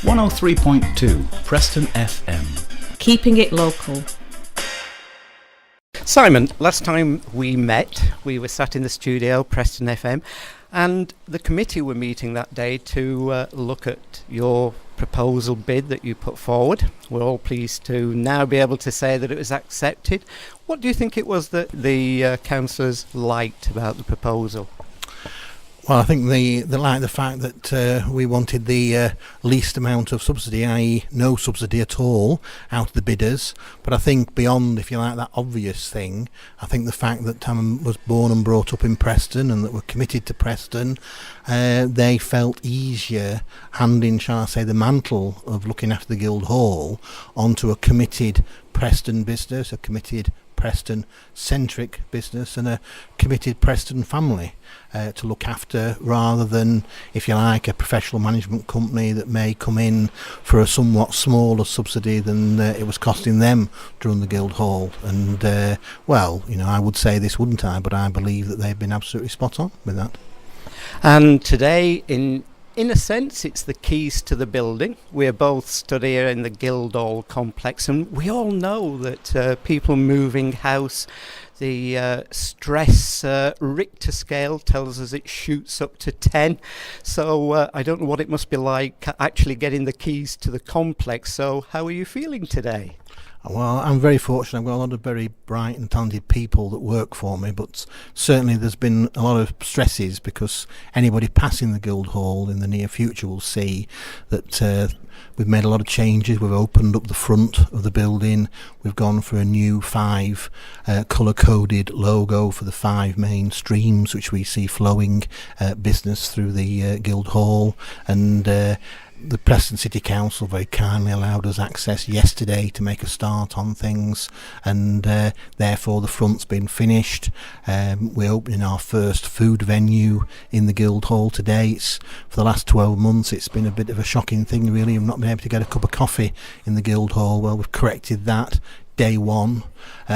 103.2 Preston FM. Keeping it local. Simon, last time we met, we were sat in the studio, Preston FM, and the committee were meeting that day to look at your proposal bid that you put forward. We're all pleased to now be able to say that it was accepted. What do you think it was that the councillors liked about the proposal? Well, I think they like the fact that we wanted the least amount of subsidy, i.e. no subsidy at all, out of the bidders. But I think beyond, if you like, that obvious thing, I think the fact that Tam was born and brought up in Preston and that we're committed to Preston, they felt easier handing, shall I say, the mantle of looking after the Guild Hall onto a committed Preston business, a committed Preston-centric business and a committed Preston family to look after, rather than, if you like, a professional management company that may come in for a somewhat smaller subsidy than it was costing them to run the Guild Hall. And, well, you know, I would say this, wouldn't I? But I believe that they've been absolutely spot on with that. And today, in a sense, it's the keys to the building. We're both stood here in the Guild Hall complex, and we all know that people moving house, the stress Richter scale tells us it shoots up to 10. So I don't know what it must be like actually getting the keys to the complex. So how are you feeling today? Well, I'm very fortunate. I've got a lot of very bright and talented people that work for me, but certainly there's been a lot of stresses, because anybody passing the Guild Hall in the near future will see that we've made a lot of changes. We've opened up the front of the building. We've gone for a new 5 colour-coded logo for the 5 main streams which we see flowing business through the Guild Hall. And the Preston City Council very kindly allowed us access yesterday to make a start on things, and therefore the front's been finished. We're opening our first food venue in the Guild Hall today. For the last 12 months it's been a bit of a shocking thing, really. I've not been able to get a cup of coffee in the Guild Hall. Well, we've corrected that. Day one.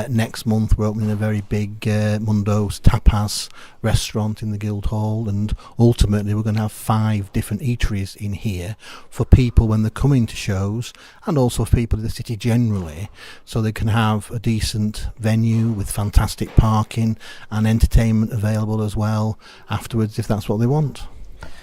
Next month we're opening a very big Mundo's tapas restaurant in the Guild Hall, and ultimately we're going to have 5 different eateries in here for people when they're coming to shows, and also for people in the city generally, so they can have a decent venue with fantastic parking and entertainment available as well afterwards if that's what they want.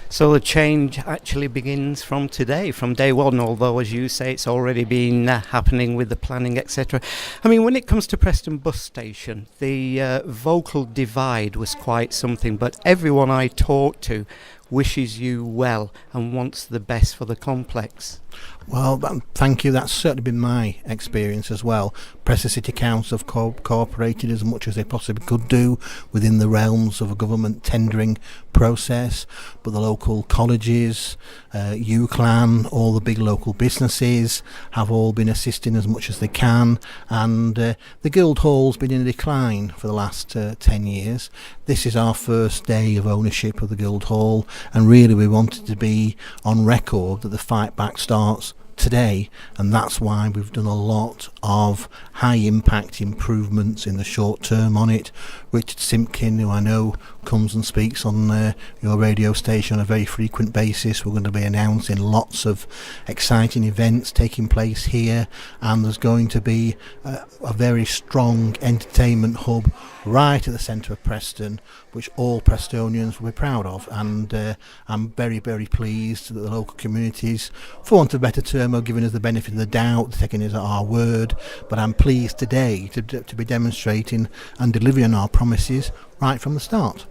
So the change actually begins from today, from day one, although, as you say, it's already been happening with the planning, etc. I mean, when it comes to Preston Bus Station, the vocal divide was quite something, but everyone I talked to wishes you well and wants the best for the complex. Well, thank you. That's certainly been my experience as well. Preston City Council have cooperated as much as they possibly could do within the realms of a government tendering process, but the local colleges, UCLAN, all the big local businesses have all been assisting as much as they can, and the Guild Hall's been in a decline for the last 10 years. This is our first day of ownership of the Guild Hall, and really we wanted to be on record that the fight back starts today, and that's why we've done a lot of high impact improvements in the short term on it. Richard Simpkin, who I know comes and speaks on your radio station on a very frequent basis, we're going to be announcing lots of exciting events taking place here, and there's going to be a very strong entertainment hub right at the centre of Preston, which all Prestonians will be proud of. And I'm very, very pleased that the local communities, for want of a better term, are giving us the benefit of the doubt, taking us at our word. But I'm pleased today to be demonstrating and delivering our promises right from the start.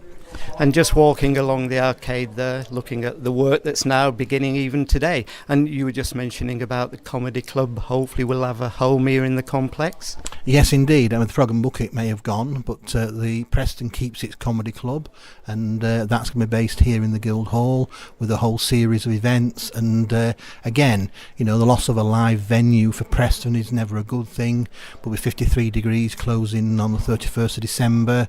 And just walking along the arcade there, looking at the work that's now beginning even today. And you were just mentioning about the comedy club. Hopefully we'll have a home here in the complex. Yes, indeed. I mean, the Frog and Bucket may have gone, but the Preston keeps its comedy club, and that's going to be based here in the Guild Hall with a whole series of events. And again, you know, the loss of a live venue for Preston is never a good thing, but with 53 degrees closing on the 31st of December,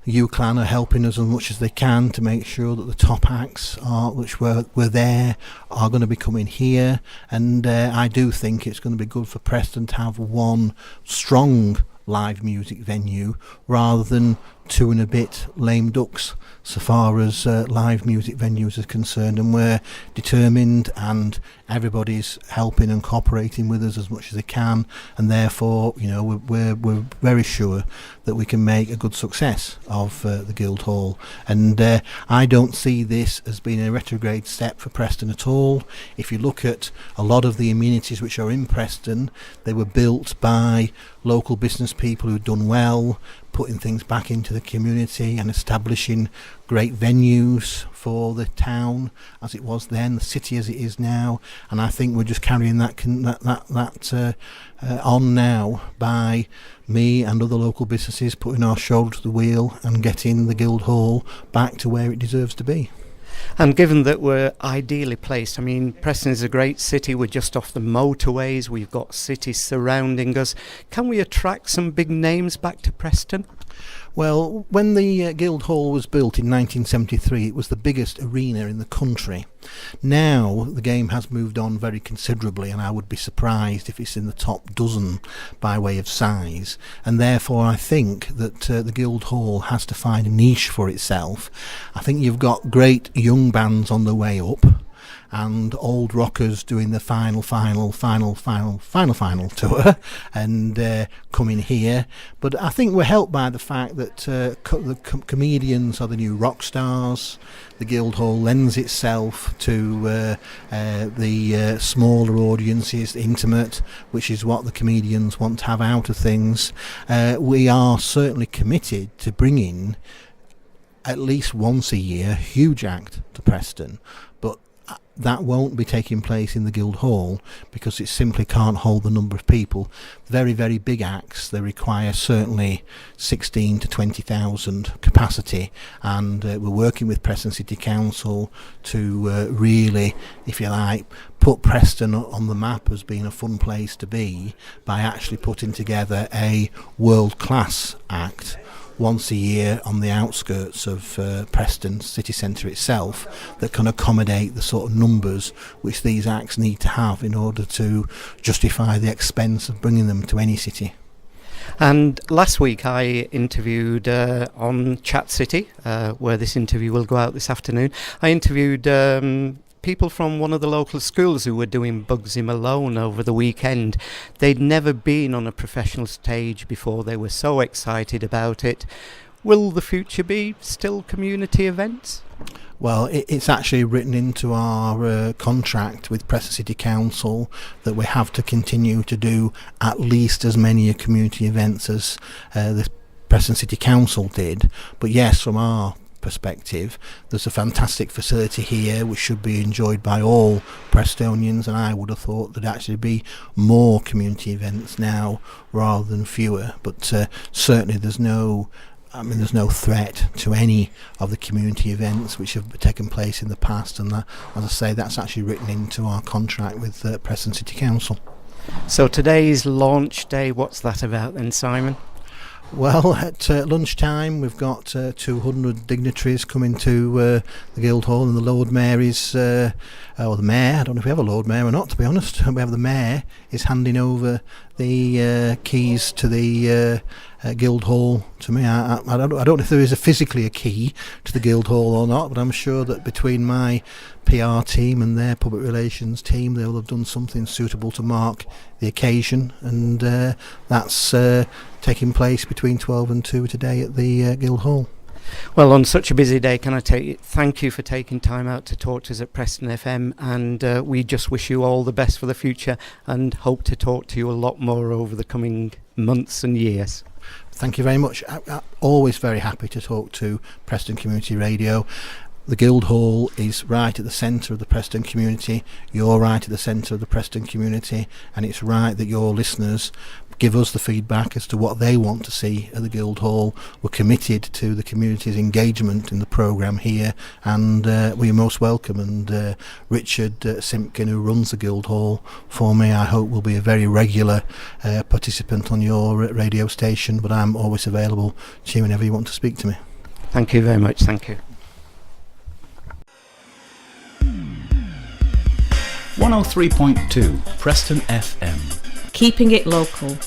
UCLAN are helping us as much as they can to make sure that the top acts which were there are going to be coming here, and I do think it's going to be good for Preston to have one strong live music venue rather than 2 and a bit lame ducks so far as live music venues is concerned, and we're determined, and everybody's helping and cooperating with us as much as they can, and therefore, you know, we're very sure that we can make a good success of the Guild Hall. And I don't see this as being a retrograde step for Preston at all. If you look at a lot of the amenities which are in Preston, they were built by local business people who've done well, putting things back into the community and establishing great venues for the town as it was then, the city as it is now. And I think we're just carrying that on now by me and other local businesses putting our shoulder to the wheel and getting the Guild Hall back to where it deserves to be. And given that we're ideally placed, I mean, Preston is a great city. We're just off the motorways. We've got cities surrounding us. Can we attract some big names back to Preston? Well, when the Guild Hall was built in 1973, it was the biggest arena in the country. Now the game has moved on very considerably, and I would be surprised if it's in the top dozen by way of size. And therefore I think that the Guild Hall has to find a niche for itself. I think you've got great young bands on the way up, and old rockers doing the final tour and coming here. But I think we're helped by the fact that the comedians are the new rock stars. The Guild Hall lends itself to the smaller audiences, intimate, which is what the comedians want to have out of things. We are certainly committed to bringing at least once a year a huge act to Preston, but that won't be taking place in the Guild Hall because it simply can't hold the number of people. Very, very big acts, they require certainly 16 to 20,000 capacity, and we're working with Preston City Council to really, if you like, put Preston on the map as being a fun place to be by actually putting together a world-class act once a year on the outskirts of Preston city centre itself that can accommodate the sort of numbers which these acts need to have in order to justify the expense of bringing them to any city. And last week I interviewed on Chat City, where this interview will go out this afternoon. I interviewed people from one of the local schools who were doing Bugsy Malone over the weekend. They'd never been on a professional stage before. They were so excited about it. Will the future be still community events? Well, it's actually written into our contract with Preston City Council that we have to continue to do at least as many community events as the Preston City Council did. But yes, from our perspective, there's a fantastic facility here which should be enjoyed by all Prestonians, and I would have thought there'd actually be more community events now rather than fewer. But certainly there's no threat to any of the community events which have taken place in the past, and that, as I say, that's actually written into our contract with Preston City Council. So today's launch day, what's that about then, Simon? Well, at lunchtime we've got 200 dignitaries coming to the Guild Hall, and the Lord Mayor is, or the Mayor, I don't know if we have a Lord Mayor or not, to be honest. We have the Mayor is handing over the keys to the Guild Hall to me. I don't know if there is physically a key to the Guild Hall or not, but I'm sure that between my PR team and their public relations team, they will have done something suitable to mark the occasion, and that's taking place between 12 and 2 today at the Guild Hall. Well, on such a busy day, can I thank you for taking time out to talk to us at Preston FM, and we just wish you all the best for the future and hope to talk to you a lot more over the coming months and years. Thank you very much. I'm always very happy to talk to Preston Community Radio. The Guild Hall is right at the centre of the Preston community. You're right at the centre of the Preston community, and it's right that your listeners give us the feedback as to what they want to see at the Guild Hall. We're committed to the community's engagement in the programme here, and we're most welcome. And Richard Simpkin, who runs the Guild Hall for me, I hope will be a very regular participant on your radio station, but I'm always available to you whenever you want to speak to me. Thank you very much. Thank you. 103.2 Preston FM. Keeping it local.